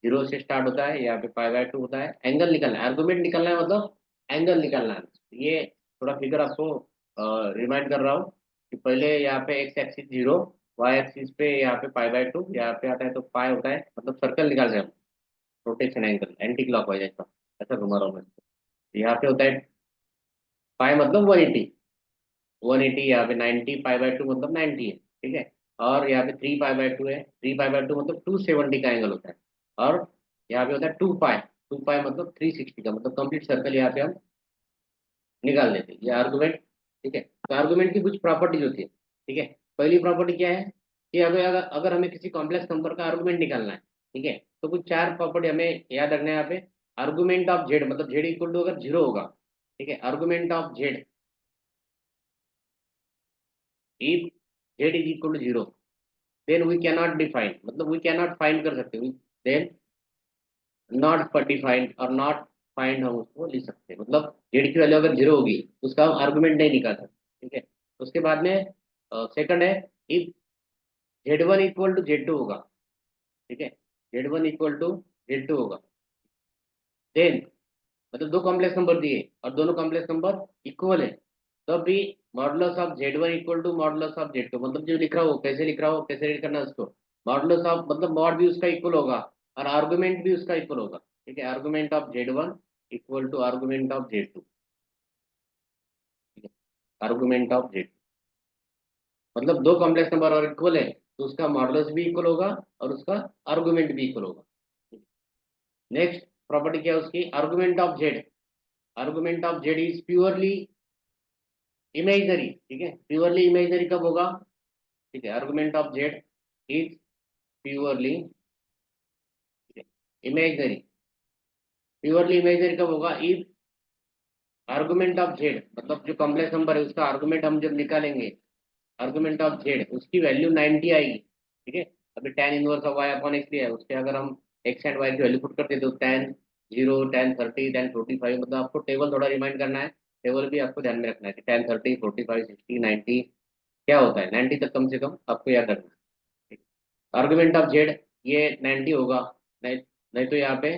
0 से स्टार्ट होता है, यहाँ पे π/2 होता है, एंगल निकलना है, आर्गुमेंट निकलना है मतलब एंगल निकलना है, ये थोड़ा फिगर आपको रिमाइंड कर रहा हूँ कि पहले यहाँ पे x एक्सिस 0, y एक्सिस पे यहाँ पे π/2, यहाँ पे आता है तो पाई होता है, मतलब सर्कल निकाल रहे हैं हम, रोटेशन एंगल एंटी क्लॉकवाइज, ऐसा ऐसा घुमा रहा हूँ मैं इसको। यहाँ पे होता है पाई मतलब 180, 180, यहाँ पे 90, π/2 मतलब 90 है, ठीक है, और यहाँ पे 3π/2 है, 3π/2 मतलब 270 का एंगल होता है, और यहाँ पे होता है 2π मतलब 360 का, मतलब कंप्लीट सर्कल यहाँ पे हम निकाल लेते हैं, ये आर्गुमेंट, ठीक है, तो आर्गुमेंट की कुछ प्रॉपर्टीज होती है, ठीक है, पहली प्रॉपर्टी क्या है कि अगर अगर अगर हमें किसी कॉम्प्लेक्स नंबर का आर्गुमेंट निकालना है, ठीक है, तो कुछ 4 प्रॉपर्टी हमें याद रखना है यहाँ पे, आर्गुमेंट ऑफ जेड मतलब जेड इक्वल टू अगर 0 होगा, ठीक है, argument of z if z is equal to 0, then we cannot define, मतलब वी कैनॉट फाइंड कर सकते, देन नॉट डिफाइंड और नॉट फाइंड हम उसको लिख सकते हैं, मतलब जेड की वैल्यू अगर 0 होगी उसका हम आर्गुमेंट नहीं निकाल सकते, ठीक है, उसके बाद में सेकंड है, if Z1 equal to Z2 होगा, ठीक है, Z1 इक्वल टू Z2 होगा। देन मतलब दो कॉम्प्लेक्स नंबर दिए और दोनों कॉम्प्लेक्स नंबर इक्वल है, तब भी modulus of Z1 equal to modulus of Z2, मतलब जो लिख रहा हो कैसे लिख रहा हो, कैसे रीड करना है उसको। मॉडुलस ऑफ मतलब मॉड भी उसका इक्वल होगा और आर्गुमेंट भी उसका इक्वल होगा, ठीक है, argument of Z1 equal to argument of Z2, ठीक है, आर्गुमेंट ऑफ Z2 मतलब दो कॉम्प्लेक्स नंबर और इक्वल है तो उसका मॉडुलस भी इक्वल होगा और उसका आर्गुमेंट भी इक्वल होगा। नेक्स्ट प्रॉपर्टी क्या है उसकी, argument of Z, argument of Z is purely imaginary, ठीक है, प्योरली इमेजनरी कब होगा, ठीक है, argument of Z is purely imaginary, purely imaginary कब होगा, इफ आर्गुमेंट ऑफ जेड मतलब जो कॉम्प्लेक्स नंबर है उसका आर्गुमेंट हम जब निकालेंगे, आर्गुमेंट ऑफ जेड उसकी वैल्यू 90 आएगी, ठीक है। अभी tan inverse of y upon x लिया है, उसके अगर हम x एंड y की वैल्यू पुट करते तो tan 0, tan 30, tan 45, मतलब आपको टेबल थोड़ा रिमाइंड करना है, टेबल भी आपको ध्यान में रखना है कि tan 30, 45, 60, 90 क्या होता है, 90 तक कम से कम आपको याद रखना है। आर्गुमेंट ऑफ जेड ये 90 होगा, नहीं नहीं तो यहाँ पे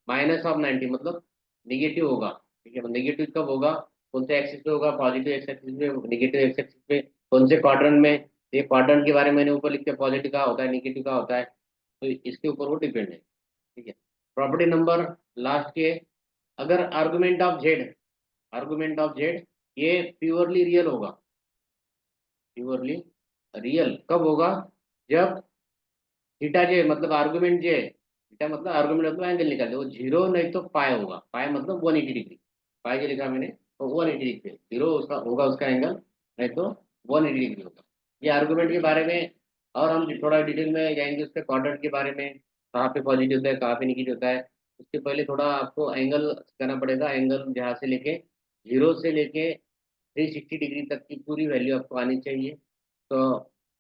माइनस ऑफ 90 मतलब निगेटिव होगा, ठीक है, निगेटिव कब होगा, कौन से एक्सिस पे होगा, पॉजिटिव एक्स एक्सिस पे, निगेटिव एक्स एक्सिस पे, कौन से क्वाड्रेंट में, ये क्वाड्रेंट के बारे में मैंने ऊपर लिख के पॉजिटिव का होता है निगेटिव का होता है, तो इसके ऊपर वो डिपेंड है, ठीक है। प्रॉपर्टी नंबर लास्ट के, अगर argument of Z, argument of Z ये प्योरली रियल होगा, प्योरली रियल कब होगा, जब थीटा जे मतलब आर्गुमेंट जे, थीटा मतलब आर्गुमेंट मतलब एंगल निकालते वो जीरो नहीं तो पाई होगा, पाई मतलब 180 डिग्री, पाई जो लिखा मैंने तो 180 डिग्री, जीरो उसका होगा उसका एंगल, नहीं तो 180 डिग्री होगा। ये आर्गुमेंट के बारे में और हम थोड़ा डिटेल में जाएंगे उसके क्वाड्रेंट के बारे में, कहाँ पे पॉजिटिव होता है कहाँ पे निगेटिव होता है। उसके पहले थोड़ा आपको एंगल करना पड़ेगा, एंगल जहाँ से लेके जीरो से लेके 360 डिग्री तक की पूरी वैल्यू आपको आनी चाहिए। तो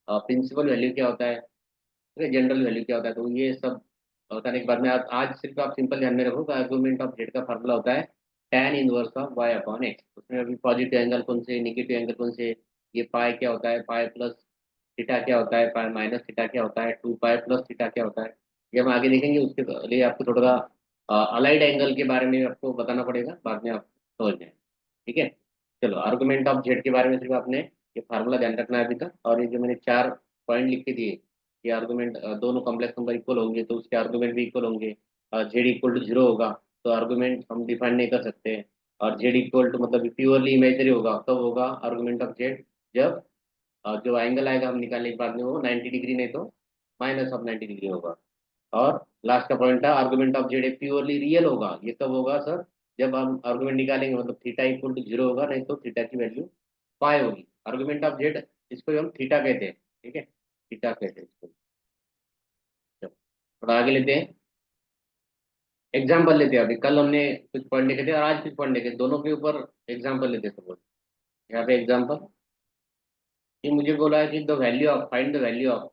प्रिंसिपल वैल्यू क्या होता है, जनरल वैल्यू क्या होता है, तो ये सब बताने के बाद में आज सिर्फ आप सिंपल ध्यान में रखो, आर्गुमेंट ऑफ जेड का फार्मूला होता है tan inverse of y upon x, उसमें अभी पॉजिटिव एंगल कौन से, निगेटिव एंगल कौन से, ये पाई क्या होता है, पाई प्लस थीटा क्या होता है, पाई माइनस थीटा क्या होता है, 2 पाई प्लस थीटा क्या होता है, ये हम आगे देखेंगे। उसके लिए आपको थोड़ा अलाइड एंगल के बारे में आपको बताना पड़ेगा, बाद में आप समझ जाए, ठीक है। चलो आर्गुमेंट ऑफ जेड के बारे में सिर्फ आपने ये फार्मूला ध्यान रखना है अभी तक, और ये जो मैंने चार पॉइंट लिख के दिए, ये आर्गुमेंट दोनों कॉम्प्लेक्स नंबर इक्वल होंगे तो उसके आर्गुमेंट भी इक्वल होंगे, जेड इक्वल टू जीरो होगा तो आर्गुमेंट हम डिफाइन नहीं कर सकते हैं, और जेड इक्वल टू मतलब प्योरली इमेजनरी होगा तब होगा आर्गुमेंट ऑफ जेड, जब जो एंगल आएगा हम निकालने के बाद में वो 90 डिग्री नहीं तो माइनस ऑफ 90 डिग्री होगा। और लास्ट का पॉइंट था argument of Z purely real होगा, ये कब होगा सर, जब हम आर्गुमेंट निकालेंगे मतलब थीटा इक्वल टू जीरो होगा नहीं तो थीटा की वैल्यू पाई होगी। आर्गुमेंट ऑफ जेड इसको हम थीटा कहते हैं, ठीक है, थीटा कहते हैं इसको। चलो, थोड़ा आगे लेते हैं, एग्जाम्पल लेते हैं। अभी कल हमने कुछ पॉइंट लिखे थे और आज कुछ पॉइंट लिखे, दोनों के ऊपर एग्जाम्पल लेते हैं सब। यहाँ पे एग्जाम्पल, ये मुझे बोला है कि the value of, find the value of,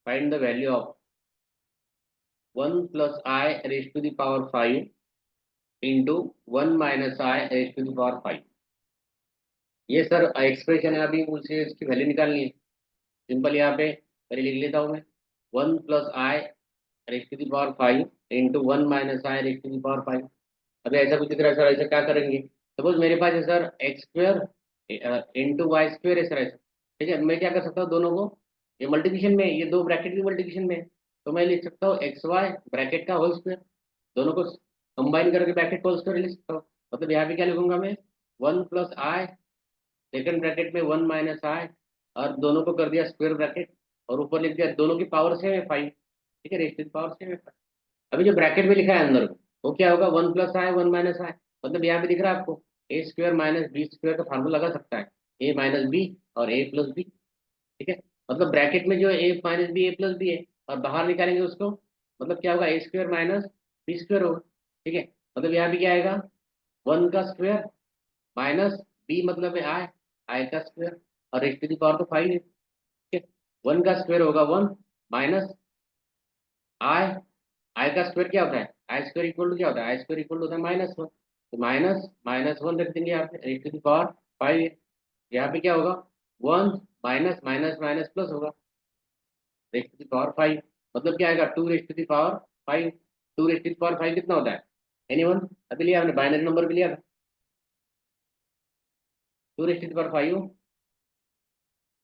find the value of 1 + i⁵ into 1 - i⁵ ये सर एक्सप्रेशन है, अभी मुझे इसकी वैल्यू निकालनी है। सिंपल यहाँ पे पहले लिख लेता हूँ मैं, 1 + i⁵ इंटू 1 - i⁵। अभी ऐसा कुछ दिख रहा है सर, ऐसा क्या करेंगे, सपोज मेरे पास है सर x² इंटू y² है सर ऐसा, ठीक है, मैं क्या कर सकता हूँ दोनों को, ये मल्टीप्लिकेशन में, ये दो ब्रैकेट की मल्टीप्लिकेशन में, तो मैं लिख सकता हूँ XY ब्रैकेट का होल स्क्वायर, दोनों को कंबाइन करके ब्रैकेट का होल स्क्वायर लिख सकता हूँ। मतलब यहाँ पे क्या लिखूंगा मैं, 1 + i सेकंड ब्रैकेट में 1 - i, और दोनों को कर दिया स्क्वायर ब्रैकेट, और ऊपर लिख दिया दोनों की पावर सेम है 5, ठीक है, रेस्ट की पावर सेम है 5। अभी जो ब्रैकेट में लिखा है अंदर को वो क्या होगा, 1 + i 1 - i, मतलब यहाँ पे दिख रहा है आपको a² - b² का फार्मूला लगा सकता है, a - b और a + b, ठीक है। मतलब ब्रैकेट में जो a - b a + b है और बाहर निकालेंगे उसको, मतलब क्या होगा, a² - b² होगा, ठीक है। मतलब यहाँ पे क्या आएगा, 1 का स्क्वायर माइनस b मतलब है आई का स्क्वायर, और रेस्ट की पावर तो 5 है, ठीक है। 1 का स्क्वायर होगा 1 माइनस आई, आई का स्क्वायर क्या होता है, i² इक्वल टू क्या होता है, i² इक्वल टू होता है -1, तो माइनस -1 रख देंगे यहाँ पे, रेस्ट की पावर 5 है। यहाँ पे क्या होगा, 1 माइनस माइनस माइनस प्लस होगा, रेस्ट टू द पावर 5, मतलब क्या आएगा 2 raised to the power 5। 2 raised to the power 5 कितना होता है? एनीवन? अभी लिया हमने, बाइनरी नंबर भी लिया था। 2 रेस्ट टू द पावर 5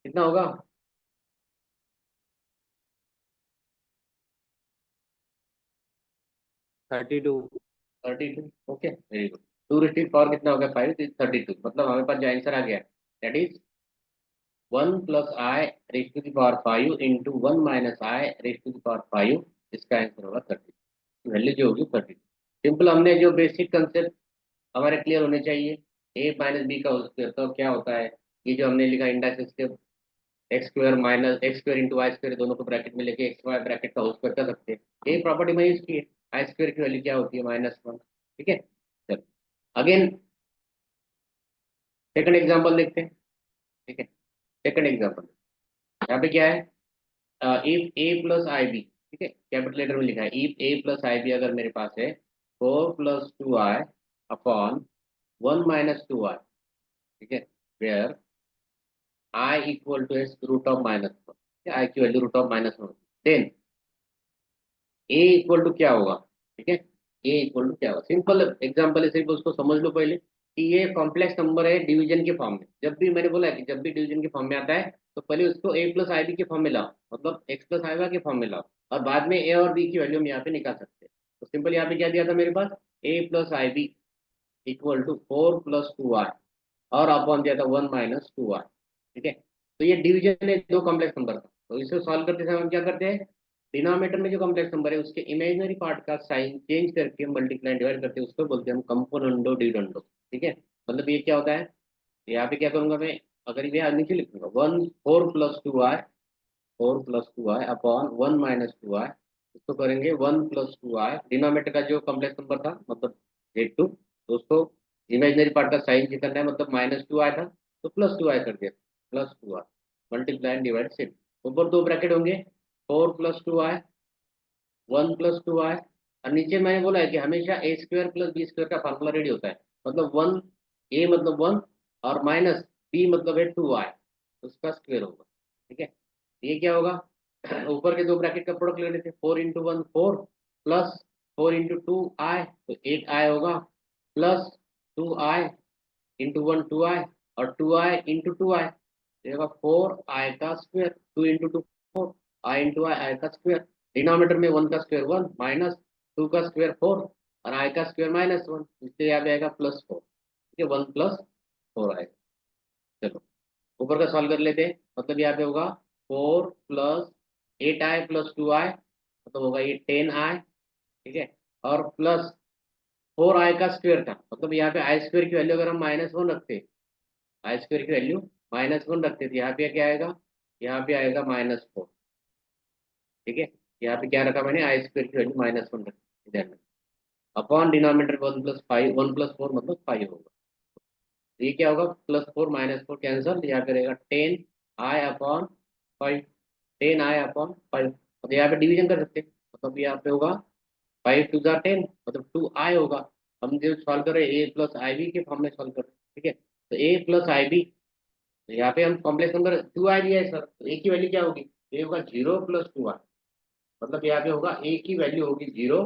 कितना होगा? 32। 32। Okay, very good. 2 raised to the power कितना हो गया? 5, 32, मतलब हमारे पास जो आंसर आ गया that is 1 plus i raised to the power 5 into 1 minus i raised to the power 5। इसका आंसर होगा 30, वैल्यू जो होगी 30। सिंपल, हमने जो बेसिक कंसेप्ट हमारे क्लियर होने चाहिए। ए माइनस बी का तो क्या होता है, ये जो हमने लिखा इंडाइसिस के x square minus x square into y square, दोनों को ब्रैकेट में लेके एक्स वाई ब्रैकेट का होल स्क्वायर कर सकते हैं। ये प्रॉपर्टी में यूज की है। आई स्क्वायर की वैल्यू क्या होती है? -1। ठीक है, चलो अगेन सेकंड एग्जांपल देखते हैं। ठीक है, सेकंड एग्जांपल यहाँ पे क्या है? If a plus I b, ठीक है, कैपिटल लेटर में लिखा है if a plus I b अगर मेरे पास है 4 + 2i अपॉन 1 - 2i, ठीक है, where i equal to s root of -1, i की value root of -1, then a equal to क्या होगा? ठीक है, ए इक्वल टू क्या होगा? सिंपल एग्जांपल है, सिर्फ उसको समझ लो पहले कि ये कॉम्प्लेक्स नंबर है डिवीजन के फॉर्म में। जब भी मैंने बोला है कि जब भी डिवीजन के फॉर्म में आता है तो पहले उसको ए प्लस आई बी के फॉर्म में लाओ, मतलब एक्स प्लस आई वाई के फॉर्म में लाओ, और बाद में ए और बी की वैल्यू हम यहाँ पे निकाल सकते हैं। तो सिंपल यहाँ पे क्या दिया था मेरे पास? A plus I B equal to 4 + 2i, और अपॉन दिया था 1 - 2i। ठीक है, तो ये डिवीजन है दो कॉम्प्लेक्स नंबर का। तो इसे सॉल्व करते समय हम क्या करते हैं? डिनोमिनेटर में जो कॉम्प्लेक्स नंबर है उसके इमेजिनरी पार्ट का साइन चेंज करके मल्टीप्लाई डिवाइड करते हैं, उसको बोलते हैं हम कंपोनेंडो डिविडेंडो। ठीक है, मतलब ये क्या होता है, यहाँ पे क्या करूंगा मैं? अगर ये यहाँ नीचे लिखूंगा 4 + 2i, 4 + 2i अपॉन 1 - 2i, इसको करेंगे 1 + 2i, डिनोमिनेटर का जो कॉम्प्लेक्स नंबर था मतलब Z2, तो उसको इमेजिनरी पार्ट का साइन चेंज करना है, मतलब -2i था तो +2i कर दिया, +2i multiply and divide same. ऊपर दो ब्रैकेट होंगे, 4 + 2i, 1 + 2i, और नीचे मैंने बोला है कि हमेशा ए स्क्वायर प्लस बी स्क्वायर का फार्मूला रेडी होता है, मतलब 1, ए मतलब 1, और माइनस बी मतलब है 2i, उसका स्क्वायर होगा। ठीक है, ये क्या होगा? ऊपर के दो ब्रैकेट का प्रोडक्ट ले लेते हैं, 4 × 1 4, प्लस 4 × 2i तो 8i होगा, प्लस 2i × 1 2i, और 2i × 2i देगा 4i का स्क्वायर, 2 × 2 4, i का स्क्वायर, डिनोमिनेटर में 1 का स्क्वायर 1 माइनस 2 का स्क्वायर 4 और i का स्क्वायर -1, इसलिए यहाँ पे आएगा +4। ठीक है, 1 + 4 आएगा। चलो ऊपर का सॉल्व कर लेते हैं, मतलब यहाँ पे होगा 4 + 8i + 2i, मतलब होगा ये 10i। ठीक है, और प्लस 4i का स्क्वायर था, मतलब यहाँ पे आई स्क्वायर की वैल्यू अगर हम -1 रखते, आई स्क्वायर की वैल्यू -1 रखते थे, यहाँ पे क्या आएगा? यहाँ पे आएगा -4। ठीक है, यहाँ पे क्या रखा मैंने? आई स्क्वायर की वैल्यू -1 रखी, ध्यान में, अपॉन डिनोमिनेटर 1 + 5, 1 + 4 मतलब 5 होगा। तो ये क्या होगा? +4 -4 कैंसल, यहाँ पे रहेगा 10i/5, 10i/5। अब यहाँ पे डिवीजन कर सकते हैं, मतलब यहाँ पे होगा 5 × 2 = 10, मतलब 2i होगा। हम जो सॉल्व कर रहे हैं ए प्लस आई बी के फॉर्म में सॉल्व कर रहे हैं। ठीक है, तो ए प्लस आई बी, तो यहाँ पे हम कॉम्प्लेक्स नंबर 2i दिया है सर, तो ए की वैल्यू क्या होगी? ए होगा 0 + 2i, मतलब यहाँ पे होगा ए की वैल्यू होगी 0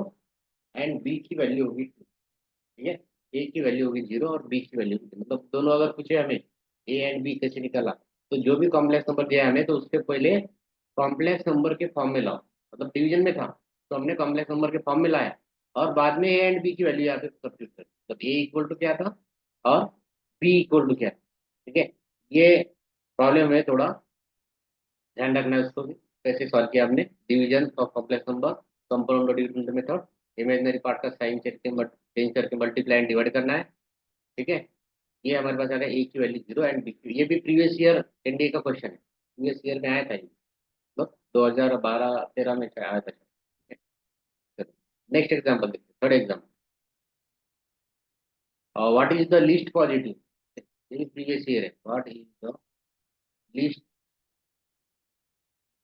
एंड बी की वैल्यू होगी 2। ठीक है, ए की वैल्यू होगी 0 और बी की वैल्यू होगी 2, मतलब दोनों अगर पूछे हमें ए एंड बी कैसे निकाला, तो जो भी कॉम्प्लेक्स नंबर दिया है हमें तो उससे पहले कॉम्प्लेक्स नंबर के फॉर्म में लाओ, मतलब डिवीजन में था तो हमने कॉम्प्लेक्स नंबर के फॉर्म में लाया, और बाद में ए एंड बी की वैल्यू यहाँ पे सब्स्टिट्यूट कर, मतलब ए इक्वल टू क्या था और बी इक्वल टू क्या। ठीक है, ये प्रॉब्लम है, थोड़ा ध्यान रखना है उसको भी। कैसे सॉल्व किया हमने? Division of complex number, compound division method, imaginary part का साइन चेंज करके मल्टीप्लाई एंड डिवाइड करना है। ठीक है, ये हमारे पास आ गया ए की वैल्यू 0 एंड बी की, ये भी प्रीवियस ईयर एनडीए का क्वेश्चन है, प्रीवियस ईयर में आया था ये, मतलब 2012-13 में आया था। नेक्स्ट एग्जाम्पल देखते, third example, what is the least positive, ये प्रीवियस ईयर है, what is the least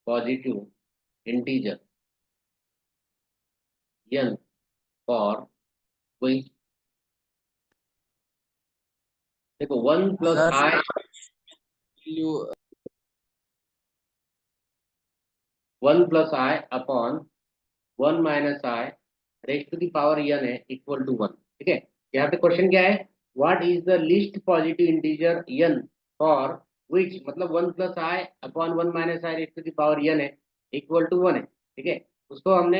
positive integer n for कोई, देखो 1 + सर i, value one plus i upon one minus i raise to the power n है equal to one. ठीक है, यहाँ पे क्वेश्चन क्या है, what is the least positive integer n for which, मतलब one plus i upon one minus i raise to the power n है equal to one है। ठीक है, उसको हमने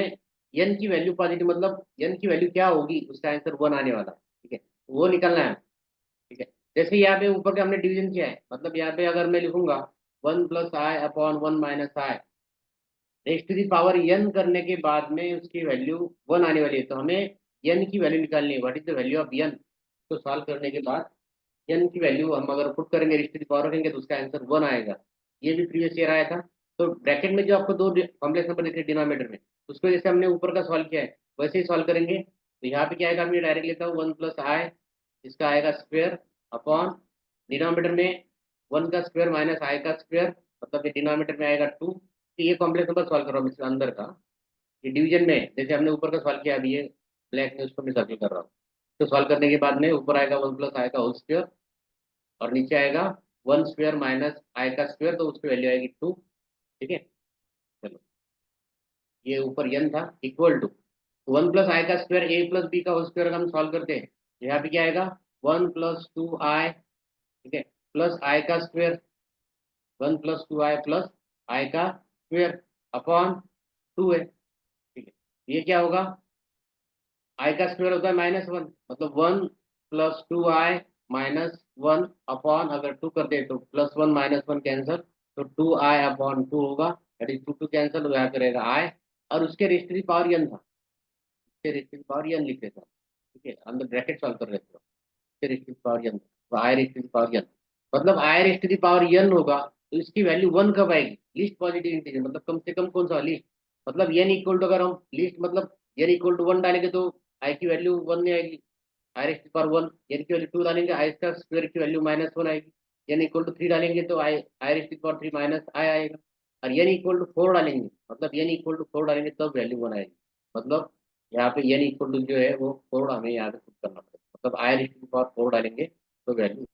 एन की वैल्यू पॉजिटिव, मतलब एन की वैल्यू क्या होगी उसका आंसर वन आने वाला है। ठीक है, वो निकलना है। ठीक है, जैसे यहाँ पे ऊपर के हमने डिवीजन किया है, मतलब यहाँ पे अगर मैं लिखूंगा one plus i upon one minus i raise to the power n करने के बाद में उसकी वैल्यू वन आने वाली है, तो हमें एन की वैल्यू निकालनी है, what is the value of n. तो सॉल्व करने के बाद एन की वैल्यू हम अगर पुट करेंगे, रेस टू दी पावर रखेंगे, तो उसका आंसर वन आएगा। ये भी प्रीवियस ईयर आया था। तो ब्रैकेट में जो आपको दो कॉम्प्लेक्स नंबर दिखे डिनोमिनेटर में, उसको जैसे हमने ऊपर का सॉल्व किया है वैसे ही सॉल्व करेंगे। तो यहाँ पे क्या आएगा, मैं डायरेक्ट लेता हूँ वन प्लस आई, इसका आएगा स्क्वेयर अपॉन डिनोमिनेटर में वन का स्क्वेयर माइनस आई का स्क्वेयर, मतलब ये डिनोमिनेटर में आएगा टू। तो ये कॉम्प्लेक्स नंबर सॉल्व कर रहा हूँ इसके अंदर का, ये डिवीजन में जैसे हमने ऊपर का सॉल्व किया, अभी ये ब्लैक में उसको मैं सर्कल कर रहा हूँ। तो सॉल्व करने के बाद में ऊपर आएगा वन प्लस आई का होल स्क्वेयर और नीचे आएगा वन स्क्वेयर माइनस आई का स्क्वेयर, तो उसकी वैल्यू आएगी टू। ठीक है, चलो ये ऊपर एन था इक्वल टू वन प्लस आई का स्क्वायर ए प्लस बी का होल स्क्वायर अगर हम सॉल्व करते हैं, तो यहाँ पे क्या आएगा वन प्लस टू आई। ठीक है, प्लस आई का स्क्वायर, वन प्लस टू आई प्लस आई का स्क्वायर अपॉन टू है। ठीक है, ये क्या होगा, आई का स्क्वायर होता है माइनस वन, मतलब one plus two i minus one upon, अगर टू कर दे तो plus one minus one cancel, तो टू आई अपॉन टू होगा, that is two two cancel हो, यहाँ पे रहेगा आई और उसके रेस्ट की पावर एन था, उसके रेस्ट की पावर एन लिख देता हूँ। ठीक है, अंदर ब्रैकेट सॉल्व कर रहे थे, उसके रेस्ट की पावर एन, तो आई रेस्ट की पावर एन, मतलब आई रेस्ट की पावर एन होगा, तो इसकी वैल्यू वन कब आएगी, लीस्ट पॉजिटिव इंटीजर, मतलब कम से कम कौन सा लीस्ट, मतलब एन इक्वल टू, अगर हम लीस्ट मतलब एन इक्वल टू वन डालेंगे तो आई की वैल्यू वन नहीं आएगी, आई रेस्ट की पावर वन, एन की वैल्यू टू डालेंगे आई का स्क्वायर की वैल्यू माइनस वन आएगी, एन इक्वल टू थ्री डालेंगे तो आई आई रेस्ट की पावर थ्री माइनस आई आएगा, और एन इक्वल टू फोर डालेंगे, मतलब एन इक्वल टू फोर डालेंगे तब वैल्यू वन आएगी। मतलब यहाँ पे एन इक्वल टू जो है वो फोर हमें यहाँ पे पुट करना पड़ेगा, मतलब आई रेस्ट की पावर फोर डालेंगे तो वैल्यू